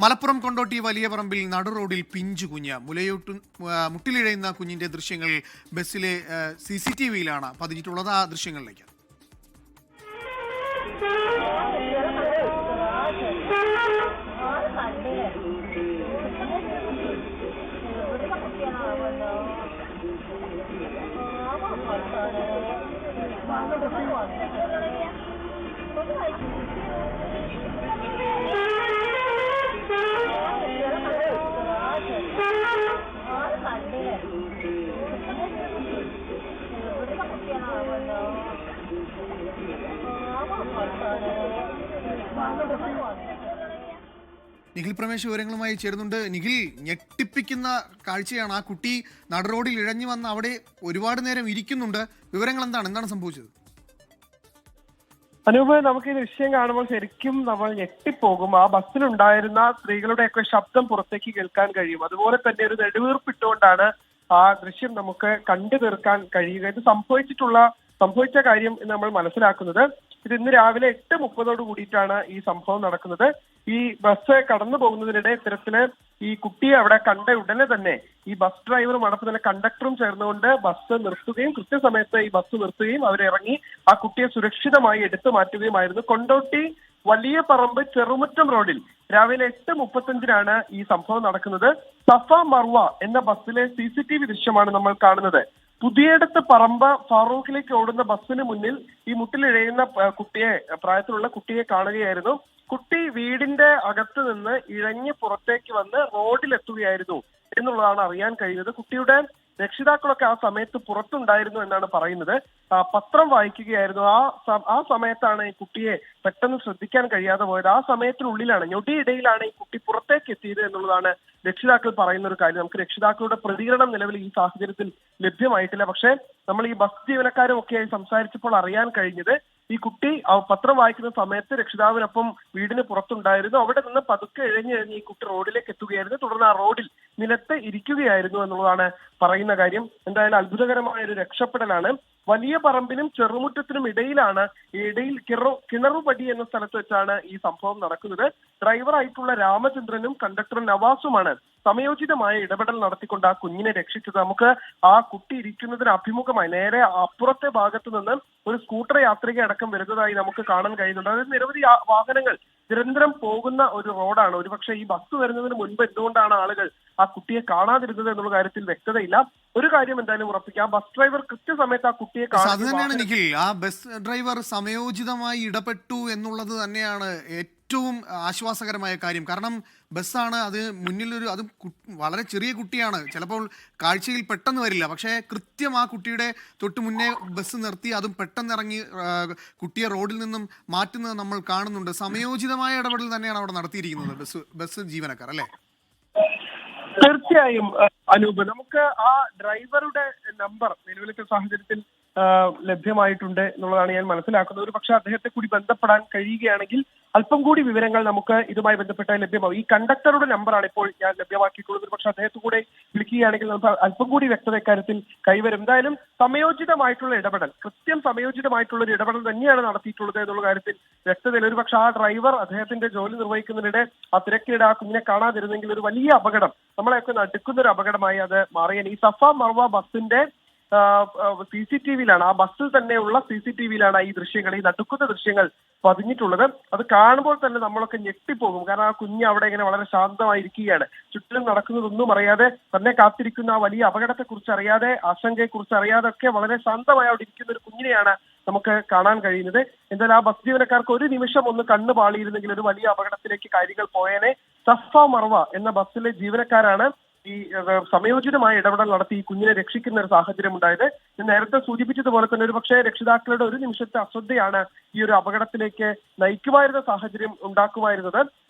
മലപ്പുറം കൊണ്ടോട്ടി വലിയ പറമ്പിൽ നടുറോഡിൽ പിഞ്ചു കുഞ്ഞ് മുട്ടിലിഴയുന്ന കുഞ്ഞിന്റെ ദൃശ്യങ്ങൾ ബസ്സിലെ CCTV-യിലാണ് പതിഞ്ഞിട്ടുള്ളത്. ആ ദൃശ്യങ്ങളിലേക്ക്. നിഖിൽ പ്രമേശ് വിവരങ്ങളുമായി ചേരുന്നുണ്ട്. നിഖിൽ, ഞെട്ടിപ്പിക്കുന്ന കാഴ്ചയാണ്. ആ കുട്ടി നടുറോഡിൽ ഇഴഞ്ഞു വന്ന് അവിടെ ഒരുപാട് നേരം ഇരിക്കുന്നുണ്ട്. വിവരങ്ങൾ എന്താണ് സംഭവിച്ചത്? അനൂപ്, നമുക്ക് ഈ ദൃശ്യം കാണുമ്പോൾ ശരിക്കും നമ്മൾ ഞെട്ടിപ്പോകും. ആ ബസ്സിലുണ്ടായിരുന്ന സ്ത്രീകളുടെയൊക്കെ ശബ്ദം പുറത്തേക്ക് കേൾക്കാൻ കഴിയും. അതുപോലെ തന്നെ ഒരു നെടുവീർപ്പിട്ടുകൊണ്ടാണ് ആ ദൃശ്യം നമുക്ക് കണ്ടു തീർക്കാൻ കഴിയുക. ഇത് സംഭവിച്ച കാര്യം നമ്മൾ മനസ്സിലാക്കുന്നത്, ഇത് ഇന്ന് രാവിലെ 8:30 കൂടിയിട്ടാണ് ഈ സംഭവം നടക്കുന്നത്. ഈ ബസ് കടന്നു പോകുന്നതിനിടെ ഇത്തരത്തില് ഈ കുട്ടിയെ അവിടെ കണ്ട ഉടനെ തന്നെ ഈ ബസ് ഡ്രൈവറും അടക്കം തന്നെ കണ്ടക്ടറും ചേർന്നുകൊണ്ട് ബസ് നിർത്തുകയും കൃത്യസമയത്ത് ഈ ബസ് നിർത്തുകയും അവരിറങ്ങി ആ കുട്ടിയെ സുരക്ഷിതമായി എടുത്തു മാറ്റുകയുമായിരുന്നു. കൊണ്ടോട്ടി വലിയ പറമ്പ് ചെറുമുറ്റം റോഡിൽ രാവിലെ 8:35 ഈ സംഭവം നടക്കുന്നത്. സഫ മർവ എന്ന ബസ്സിലെ CCTV ദൃശ്യമാണ് നമ്മൾ കാണുന്നത്. പുതിയടത്ത് പറമ്പ ഫാറൂഖിലേക്ക് ഓടുന്ന ബസ്സിന് മുന്നിൽ ഈ മുട്ടിലിഴയുന്ന പ്രായത്തിലുള്ള കുട്ടിയെ കാണുകയായിരുന്നു. കുട്ടി വീടിന്റെ അകത്ത് നിന്ന് ഇഴഞ്ഞ് പുറത്തേക്ക് വന്ന് റോഡിലെത്തുകയായിരുന്നു എന്നുള്ളതാണ് അറിയാൻ കഴിയുന്നത്. കുട്ടിയുടെ രക്ഷിതാക്കളൊക്കെ ആ സമയത്ത് പുറത്തുണ്ടായിരുന്നു എന്നാണ് പറയുന്നത്. പത്രം വായിക്കുകയായിരുന്നു. ആ സമയത്താണ് ഈ കുട്ടിയെ പെട്ടെന്ന് ശ്രദ്ധിക്കാൻ കഴിയാതെ പോയത്. ആ സമയത്തിനുള്ളിലാണ്, ഞൊടിയിടയിലാണ് ഈ കുട്ടി പുറത്തേക്ക് എത്തിയത് എന്നുള്ളതാണ് രക്ഷിതാക്കൾ പറയുന്ന ഒരു കാര്യം. നമുക്ക് രക്ഷിതാക്കളുടെ പ്രതികരണം നിലവിൽ ഈ സാഹചര്യത്തിൽ ലഭ്യമായിട്ടില്ല. പക്ഷേ നമ്മൾ ഈ ബസ് ജീവനക്കാരും ഒക്കെയായി സംസാരിച്ചപ്പോൾ അറിയാൻ കഴിഞ്ഞത്, ഈ കുട്ടി പത്രം വായിക്കുന്ന സമയത്ത് രക്ഷിതാവിനൊപ്പം വീടിന് പുറത്തുണ്ടായിരുന്നു. അവിടെ നിന്ന് പതുക്കെ ഇഴഞ്ഞ് ഈ കുട്ടി റോഡിലേക്ക് എത്തുകയായിരുന്നു. തുടർന്ന് ആ റോഡിൽ നിലത്ത് ഇരിക്കുകയായിരുന്നു എന്നുള്ളതാണ് പറയുന്ന കാര്യം. എന്തായാലും അത്ഭുതകരമായ ഒരു രക്ഷപ്പെടലാണ്. വലിയ പറമ്പിനും ചെറുമുറ്റത്തിനും ഇടയിലാണ്, കിണറുപടി എന്ന സ്ഥലത്ത് വെച്ചാണ് ഈ സംഭവം നടക്കുന്നത്. ഡ്രൈവറായിട്ടുള്ള രാമചന്ദ്രനും കണ്ടക്ടർ നവാസുമാണ് സമയോചിതമായ ഇടപെടൽ നടത്തിക്കൊണ്ട് ആ കുഞ്ഞിനെ രക്ഷിച്ചത്. നമുക്ക് ആ കുട്ടി ഇരിക്കുന്നതിന് അഭിമുഖമായി നേരെ അപ്പുറത്തെ ഭാഗത്തു നിന്ന് ഒരു സ്കൂട്ടർ യാത്രിക അടക്കം വരുന്നതായി നമുക്ക് കാണാൻ കഴിയുന്നുണ്ട്. അതായത് നിരവധി വാഹനങ്ങൾ നിരന്തരം പോകുന്ന ഒരു റോഡാണ്. ഒരുപക്ഷെ ഈ ബസ് വരുന്നതിന് മുൻപ് എന്തുകൊണ്ടാണ് ആളുകൾ ആ കുട്ടിയെ കാണാതിരുന്നത് എന്നുള്ള കാര്യത്തിൽ വ്യക്തതയില്ല. ഒരു കാര്യം എന്തായാലും ഉറപ്പിക്കാം, ബസ് ഡ്രൈവർ കൃത്യസമയത്ത് ആ കുട്ടിയെ തന്നെയാണ് നിഖിൽ. ആ ബസ് ഡ്രൈവർ സമയോചിതമായി ഇടപെട്ടു എന്നുള്ളത് തന്നെയാണ് ഏറ്റവും ആശ്വാസകരമായ കാര്യം. കാരണം ബസ്സാണ്, അത് മുന്നിലൊരു, അത് വളരെ ചെറിയ കുട്ടിയാണ്, ചിലപ്പോൾ കാഴ്ചയിൽ പെട്ടെന്ന് വരില്ല. പക്ഷേ കൃത്യം ആ കുട്ടിയുടെ തൊട്ട് മുന്നേ ബസ് നിർത്തി അതും പെട്ടെന്ന് ഇറങ്ങി കുട്ടിയെ റോഡിൽ നിന്നും മാറ്റുന്നത് നമ്മൾ കാണുന്നുണ്ട്. സമയോചിതമായ ഇടപെടൽ തന്നെയാണ് അവിടെ നടത്തിയിരിക്കുന്നത് ബസ് ജീവനക്കാർ, അല്ലേ? തീർച്ചയായും അനൂപ്, നമുക്ക് ആ ഡ്രൈവറുടെ നമ്പർ നിലവിലത്തെ സാഹചര്യത്തിൽ ലഭ്യമായിട്ടുണ്ട് എന്നുള്ളതാണ് ഞാൻ മനസ്സിലാക്കുന്നത്. ഒരു പക്ഷേ അദ്ദേഹത്തെ കൂടി ബന്ധപ്പെടാൻ കഴിയുകയാണെങ്കിൽ അല്പം കൂടി വിവരങ്ങൾ നമുക്ക് ഇതുമായി ബന്ധപ്പെട്ട് ലഭ്യമാവും. ഈ കണ്ടക്ടറുടെ നമ്പറാണ് ഇപ്പോൾ ഞാൻ ലഭ്യമാക്കിയിട്ടുള്ളത്. പക്ഷെ അദ്ദേഹത്തെ കൂടെ വിളിക്കുകയാണെങ്കിൽ നമുക്ക് അല്പം കൂടി വ്യക്തത ഇക്കാര്യത്തിൽ കൈവരും. എന്തായാലും സമയോചിതമായിട്ടുള്ള ഇടപെടൽ, സമയോചിതമായിട്ടുള്ള ഒരു ഇടപെടൽ തന്നെയാണ് നടത്തിയിട്ടുള്ളത് എന്നുള്ള കാര്യത്തിൽ വ്യക്തതയില്ല. ഒരു പക്ഷെ ആ ഡ്രൈവർ അദ്ദേഹത്തിന്റെ ജോലി നിർവഹിക്കുന്നതിനിടെ ആ തിരക്കിടെ ആ കുഞ്ഞിനെ കാണാതിരുന്നെങ്കിൽ ഒരു വലിയ അപകടം, നമ്മളെയൊക്കെ നടുക്കുന്ന ഒരു അപകടമായി അത് മാറിയാണ്. ഈ സഫ മർവ ബസിന്റെ CCTV-യിലാണ്, ആ ബസ്സിൽ തന്നെയുള്ള CCTV-യിലാണ് ഈ ദൃശ്യങ്ങൾ, ഈ നടുക്കുന്ന ദൃശ്യങ്ങൾ പതിഞ്ഞിട്ടുള്ളത്. അത് കാണുമ്പോൾ തന്നെ നമ്മളൊക്കെ ഞെട്ടിപ്പോകും. കാരണം ആ കുഞ്ഞ് അവിടെ ഇങ്ങനെ വളരെ ശാന്തമായിരിക്കുകയാണ്. ചുറ്റിലും നടക്കുന്നതൊന്നും അറിയാതെ, തന്നെ കാത്തിരിക്കുന്ന ആ വലിയ അപകടത്തെക്കുറിച്ച് അറിയാതെ, ആശങ്കയെക്കുറിച്ച് അറിയാതെ ഒക്കെ വളരെ ശാന്തമായി അവിടെ ഇരിക്കുന്ന ഒരു കുഞ്ഞിനെയാണ് നമുക്ക് കാണാൻ കഴിയുന്നത്. എന്തായാലും ആ ബസ് ജീവനക്കാർക്ക് ഒരു നിമിഷം ഒന്ന് കണ്ണു പാളിയിരുന്നെങ്കിൽ ഒരു വലിയ അപകടത്തിലേക്ക് കാര്യങ്ങൾ പോയേനെ. സഫ മർവ എന്ന ബസ്സിലെ ജീവനക്കാരാണ് ഈ സമയോചിതമായ ഇടപെടൽ നടത്തി ഈ കുഞ്ഞിനെ രക്ഷിക്കുന്ന ഒരു സാഹചര്യം ഉണ്ടായത്. ഞാൻ നേരത്തെ സൂചിപ്പിച്ചതുപോലെ തന്നെ ഒരു പക്ഷേ രക്ഷിതാക്കളുടെ ഒരു നിമിഷത്തെ അശ്രദ്ധയാണ് ഈ ഒരു അപകടത്തിലേക്ക് നയിക്കുമായിരുന്ന സാഹചര്യം ഉണ്ടാക്കുമായിരുന്നത്.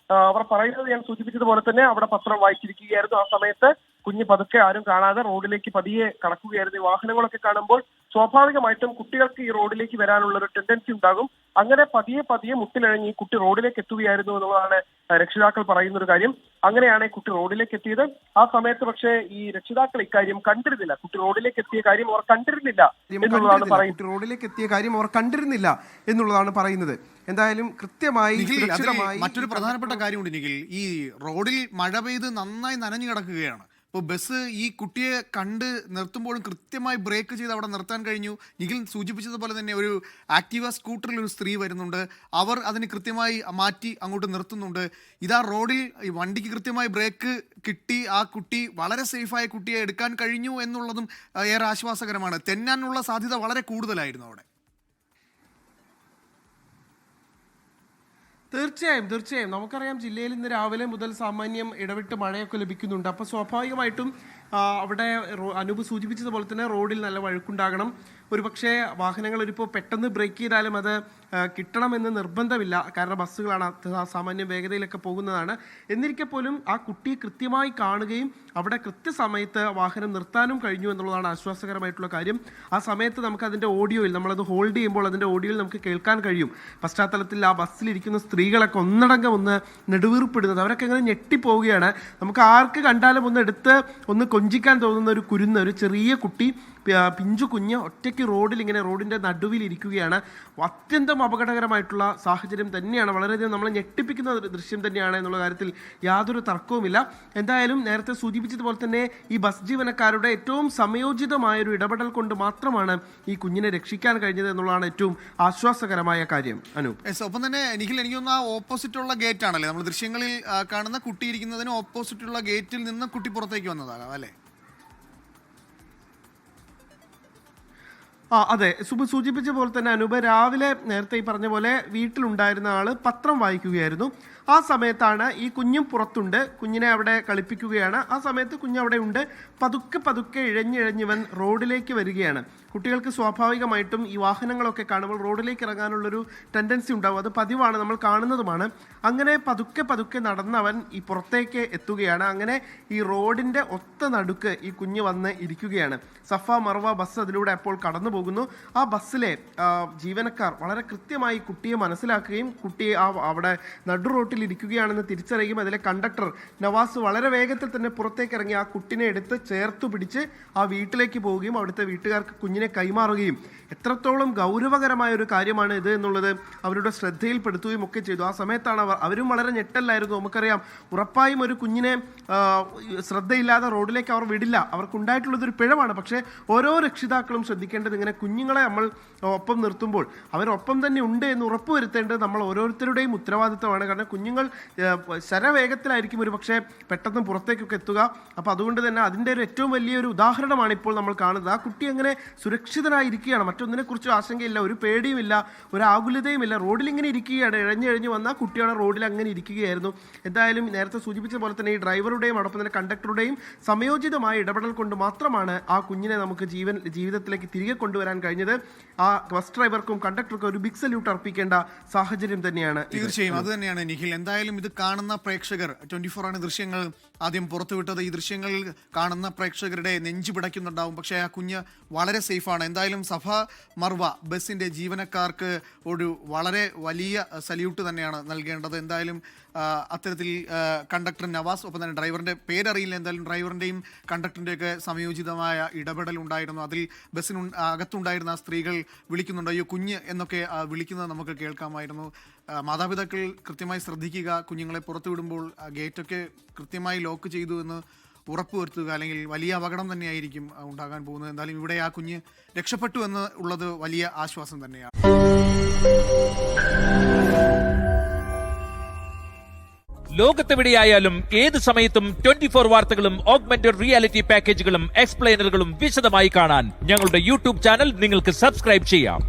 അവർ പറയുന്നത് ഞാൻ സൂചിപ്പിച്ചതുപോലെ തന്നെ അവിടെ പത്രം വായിച്ചിരിക്കുകയായിരുന്നു. ആ സമയത്ത് കുഞ്ഞ് പതുക്കെ ആരും കാണാതെ റോഡിലേക്ക് പതിയെ കടക്കുകയായിരുന്നു. ഈ വാഹനങ്ങളൊക്കെ കാണുമ്പോൾ സ്വാഭാവികമായിട്ടും കുട്ടികൾക്ക് ഈ റോഡിലേക്ക് വരാനുള്ള ഒരു ടെൻഡൻസി ഉണ്ടാകും. അങ്ങനെ പതിയെ പതിയെ മുട്ടിലിഴഞ്ഞ് ഈ കുട്ടി റോഡിലേക്ക് എത്തുകയായിരുന്നു എന്നുള്ളതാണ് രക്ഷിതാക്കൾ പറയുന്ന ഒരു കാര്യം. അങ്ങനെയാണ് കുട്ടി റോഡിലേക്ക് എത്തിയത്. ആ സമയത്ത് പക്ഷേ ഈ രക്ഷിതാക്കൾ ഇക്കാര്യം കണ്ടിരുന്നില്ല. കുട്ടി റോഡിലേക്ക് എത്തിയ കാര്യം അവർ കണ്ടിരുന്നില്ല എന്നുള്ളതാണ് പറയുന്നത്. റോഡിലേക്ക് എത്തിയ കാര്യം അവർ കണ്ടിരുന്നില്ല എന്നുള്ളതാണ് പറയുന്നത്. എന്തായാലും കൃത്യമായി മറ്റൊരു പ്രധാനപ്പെട്ട കാര്യമുണ്ട് നിഖിൽ. ഈ റോഡിൽ മഴ പെയ്ത് നന്നായി നനഞ്ഞു കിടക്കുകയാണ്. ഇപ്പോൾ ബസ് ഈ കുട്ടിയെ കണ്ട് നിർത്തുമ്പോഴും കൃത്യമായി ബ്രേക്ക് ചെയ്ത് അവിടെ നിർത്താൻ കഴിഞ്ഞു. നിഖിൽ സൂചിപ്പിച്ചതുപോലെ തന്നെ ഒരു ആക്റ്റീവ സ്കൂട്ടറിൽ ഒരു സ്ത്രീ വരുന്നുണ്ട്. അവർ അതിന് കൃത്യമായി മാറ്റി അങ്ങോട്ട് നിർത്തുന്നുണ്ട്. ഇതാ റോഡിൽ ഈ വണ്ടിക്ക് കൃത്യമായി ബ്രേക്ക് കിട്ടി. ആ കുട്ടി വളരെ സേഫായ കുട്ടിയെ എടുക്കാൻ കഴിഞ്ഞു എന്നുള്ളതും ഏറെ ആശ്വാസകരമാണ്. തെന്നാനുള്ള സാധ്യത വളരെ കൂടുതലായിരുന്നു അവിടെ. തീർച്ചയായും നമുക്കറിയാം, ജില്ലയിൽ ഇന്ന് രാവിലെ മുതൽ സാമാന്യം ഇടവിട്ട് മഴയൊക്കെ ലഭിക്കുന്നുണ്ട്. അപ്പോൾ സ്വാഭാവികമായിട്ടും അവിടെ അനൂപ് സൂചിപ്പിച്ചതുപോലെ തന്നെ റോഡിൽ നല്ല വഴുക്കുണ്ടാകണം. ഒരുപക്ഷെ വാഹനങ്ങൾ ഇപ്പോൾ പെട്ടെന്ന് ബ്രേക്ക് ചെയ്താലും അത് കിട്ടണമെന്ന് നിർബന്ധമില്ല. കാരണം ബസ്സുകളാണ് സാമാന്യം വേഗതയിലൊക്കെ പോകുന്നതാണ്. എന്നിരിക്കെ പോലും ആ കുട്ടിയെ കൃത്യമായി കാണുകയും അവിടെ കൃത്യസമയത്ത് വാഹനം നിർത്താനും കഴിഞ്ഞു എന്നുള്ളതാണ് ആശ്വാസകരമായിട്ടുള്ള കാര്യം. ആ സമയത്ത് നമുക്ക് അതിൻ്റെ ഓഡിയോയിൽ, നമ്മളത് ഹോൾഡ് ചെയ്യുമ്പോൾ അതിൻ്റെ ഓഡിയോയിൽ നമുക്ക് കേൾക്കാൻ കഴിയും പശ്ചാത്തലത്തിൽ ആ ബസ്സിലിരിക്കുന്ന സ്ത്രീകളൊക്കെ ഒന്നടങ്കം ഒന്ന് നെടുവീർപ്പിടുന്നത്. അവരൊക്കെ ഇങ്ങനെ ഞെട്ടിപ്പോവുകയാണ്. നമുക്ക് ആർക്ക് കണ്ടാലും ഒന്ന് എടുത്ത് ഒന്ന് കൊഞ്ചിക്കാൻ തോന്നുന്ന ഒരു കുരുന്ന്, ഒരു ചെറിയ കുട്ടി, പിഞ്ചു കുഞ്ഞ് ഒറ്റയ്ക്ക് റോഡിൽ ഇങ്ങനെ റോഡിൻ്റെ നടുവിൽ ഇരിക്കുകയാണ്. അത്യന്തം അപകടകരമായിട്ടുള്ള സാഹചര്യം തന്നെയാണ്. വളരെയധികം നമ്മളെ ഞെട്ടിപ്പിക്കുന്ന ഒരു ദൃശ്യം തന്നെയാണ് എന്നുള്ള കാര്യത്തിൽ യാതൊരു തർക്കവുമില്ല. എന്തായാലും നേരത്തെ സൂചിപ്പിച്ചതുപോലെ തന്നെ ഈ ബസ് ജീവനക്കാരുടെ ഏറ്റവും സമയോചിതമായൊരു ഇടപെടൽ കൊണ്ട് മാത്രമാണ് ഈ കുഞ്ഞിനെ രക്ഷിക്കാൻ കഴിഞ്ഞത് എന്നുള്ളതാണ് ഏറ്റവും ആശ്വാസകരമായ കാര്യം. അനൂപ്, ഒപ്പം തന്നെ നിഖിൽ, എനിക്ക് തോന്നുന്നു ഓപ്പോസിറ്റുള്ള ഗേറ്റ് ആണല്ലേ നമ്മൾ ദൃശ്യങ്ങളിൽ കാണുന്ന കുട്ടി ഇരിക്കുന്നതിന് ഓപ്പോസിറ്റുള്ള ഗേറ്റിൽ നിന്ന് കുട്ടി പുറത്തേക്ക് വന്നതാകാം അല്ലേ? അതെ, സുബ് സൂചിപ്പിച്ച പോലെ തന്നെ അനൂപ്, രാവിലെ നേരത്തെ ഈ പറഞ്ഞ പോലെ വീട്ടിലുണ്ടായിരുന്ന ആള് പത്രം വായിക്കുകയായിരുന്നു. ആ സമയത്താണ് ഈ കുഞ്ഞും പുറത്തുണ്ട്, കുഞ്ഞിനെ അവിടെ കളിപ്പിക്കുകയാണ്. ആ സമയത്ത് കുഞ്ഞവിടെ ഉണ്ട്. പതുക്കെ ഇഴഞ്ഞിവൻ റോഡിലേക്ക് വരികയാണ്. കുട്ടികൾക്ക് സ്വാഭാവികമായിട്ടും ഈ വാഹനങ്ങളൊക്കെ കാണുമ്പോൾ റോഡിലേക്ക് ഇറങ്ങാനുള്ളൊരു ടെൻഡൻസി ഉണ്ടാവും. അത് പതിവാണ്, നമ്മൾ കാണുന്നതുമാണ്. അങ്ങനെ പതുക്കെ നടന്നവൻ ഈ പുറത്തേക്ക് എത്തുകയാണ്. അങ്ങനെ ഈ റോഡിൻ്റെ ഒത്ത നടുക്ക് ഈ കുഞ്ഞ് വന്ന് ഇരിക്കുകയാണ്. സഫ മർവ ബസ് അതിലൂടെ അപ്പോൾ കടന്നു പോകുന്നു. ആ ബസ്സിലെ ജീവനക്കാർ വളരെ കൃത്യമായി കുട്ടിയെ മനസ്സിലാക്കുകയും കുട്ടിയെ അവിടെ നടു റോട്ടിൽ ഇരിക്കുകയാണെന്ന് തിരിച്ചറിയുകയും അതിലെ കണ്ടക്ടർ നവാസ് വളരെ വേഗത്തിൽ തന്നെ പുറത്തേക്ക് ഇറങ്ങി ആ കുട്ടിനെ എടുത്ത് ചേർത്ത് പിടിച്ച് ആ വീട്ടിലേക്ക് പോവുകയും അവിടുത്തെ വീട്ടുകാർക്ക് കുഞ്ഞിനെ കൈമാറുകയും എത്രത്തോളം ഗൗരവകരമായ ഒരു കാര്യമാണ് ഇത് എന്നുള്ളത് അവരുടെ ശ്രദ്ധയിൽപ്പെടുത്തുകയും ഒക്കെ ചെയ്തു. ആ സമയത്താണ് അവരും വളരെ ഞെട്ടല്ലായിരുന്നു. നമുക്കറിയാം, ഉറപ്പായും ഒരു കുഞ്ഞിനെ ശ്രദ്ധയില്ലാതെ റോഡിലേക്ക് അവർ വിടില്ല. അവർക്കുണ്ടായിട്ടുള്ളതൊരു പിഴവാണ്. പക്ഷേ ഓരോ രക്ഷിതാക്കളും ശ്രദ്ധിക്കേണ്ടത്, ഇങ്ങനെ കുഞ്ഞുങ്ങളെ നമ്മൾ ഒപ്പം നിർത്തുമ്പോൾ അവരൊപ്പം തന്നെ ഉണ്ട് എന്ന് ഉറപ്പുവരുത്തേണ്ടത് നമ്മൾ ഓരോരുത്തരുടെയും ഉത്തരവാദിത്തമാണ്. കാരണം കുഞ്ഞുങ്ങൾ ശരവേഗത്തിലായിരിക്കും ഒരു പക്ഷേ പെട്ടെന്ന് പുറത്തേക്കൊക്കെ എത്തുക. അപ്പോൾ അതുകൊണ്ട് തന്നെ അതിൻ്റെ ഒരു ഏറ്റവും വലിയൊരു ഉദാഹരണമാണ് ഇപ്പോൾ നമ്മൾ കാണുന്നത്. ആ കുട്ടി അങ്ങനെ സുരക്ഷിതനായിരിക്കുകയാണ്. മറ്റൊന്നിനെക്കുറിച്ച് ആശങ്കയില്ല, ഒരു പേടിയുമില്ല, ഒരു ആകുലതയുമില്ല. റോഡിൽ ഇങ്ങനെ ഇരിക്കുകയാണ്. ഇഴഞ്ഞു വന്ന കുട്ടിയുടെ റോഡിൽ അങ്ങനെ ഇരിക്കുകയായിരുന്നു. എന്തായാലും നേരത്തെ സൂചിപ്പിച്ച പോലെ തന്നെ ഈ ഡ്രൈവറുടെയും അതോടൊപ്പം തന്നെ കണ്ടക്ടറുടെയും സമയോചിതമായ ഇടപെടൽ കൊണ്ട് മാത്രമാണ് ആ കുഞ്ഞിനെ നമുക്ക് ജീവിതത്തിലേക്ക് തിരികെ കൊണ്ടുവരാൻ കഴിഞ്ഞത്. ആ ബസ് ഡ്രൈവർക്കും കണ്ടക്ടർക്കും ഒരു ബിഗ് സല്യൂട്ട് അർപ്പിക്കേണ്ട സാഹചര്യം തന്നെയാണ്. തീർച്ചയായും അത് തന്നെയാണ് നിഖിൽ. എന്തായാലും ഇത് കാണുന്ന പ്രേക്ഷകർ, 24 ആണ് ദൃശ്യങ്ങൾ ആദ്യം പുറത്തുവിട്ടത്. ഈ ദൃശ്യങ്ങൾ കാണുന്ന പ്രേക്ഷകരുടെ നെഞ്ചു പിടയ്ക്കുന്നുണ്ടാവും. പക്ഷേ ആ കുഞ്ഞ് വളരെ സേഫാണ്. എന്തായാലും സഫ മർവ ബസ്സിൻ്റെ ജീവനക്കാർക്ക് ഒരു വളരെ വലിയ സല്യൂട്ട് തന്നെയാണ് നൽകേണ്ടത്. എന്തായാലും അത്തരത്തിൽ കണ്ടക്ടർ നവാസ്, ഒപ്പം തന്നെ ഡ്രൈവറിൻ്റെ പേരറിയില്ല, എന്തായാലും ഡ്രൈവറിൻ്റെയും കണ്ടക്ടറിൻ്റെയൊക്കെ സമയോചിതമായ ഇടപെടൽ ഉണ്ടായിരുന്നു. അതിൽ ബസ്സിന് അകത്തുണ്ടായിരുന്ന സ്ത്രീകൾ വിളിക്കുന്നുണ്ട്, അയ്യോ കുഞ്ഞ് എന്നൊക്കെ വിളിക്കുന്നത് നമുക്ക് കേൾക്കാമായിരുന്നു. മാതാപിതാക്കൾ കൃത്യമായി ശ്രദ്ധിക്കുക, കുഞ്ഞുങ്ങളെ പുറത്തു വിടുമ്പോൾ ഗേറ്റൊക്കെ കൃത്യമായി ലോക്ക് ചെയ്തു എന്ന് ഉറപ്പുവരുത്തുക, അല്ലെങ്കിൽ വലിയ അപകടം തന്നെയായിരിക്കും ഉണ്ടാകാൻ പോകുന്നത്. എന്തായാലും ഇവിടെ ആ കുഞ്ഞ് രക്ഷപ്പെട്ടു എന്ന് ഉള്ളത് വലിയ ആശ്വാസം തന്നെയാണ്. ലോകത്തെവിടെയായാലും ഏത് സമയത്തും 24 വാർത്തകളും ഓഗ്മെന്റഡ് റിയാലിറ്റി പാക്കേജുകളും എക്സ്പ്ലെയിനറുകളും വിശദമായി കാണാൻ ഞങ്ങളുടെ യൂട്യൂബ് ചാനൽ നിങ്ങൾക്ക് സബ്സ്ക്രൈബ് ചെയ്യാം.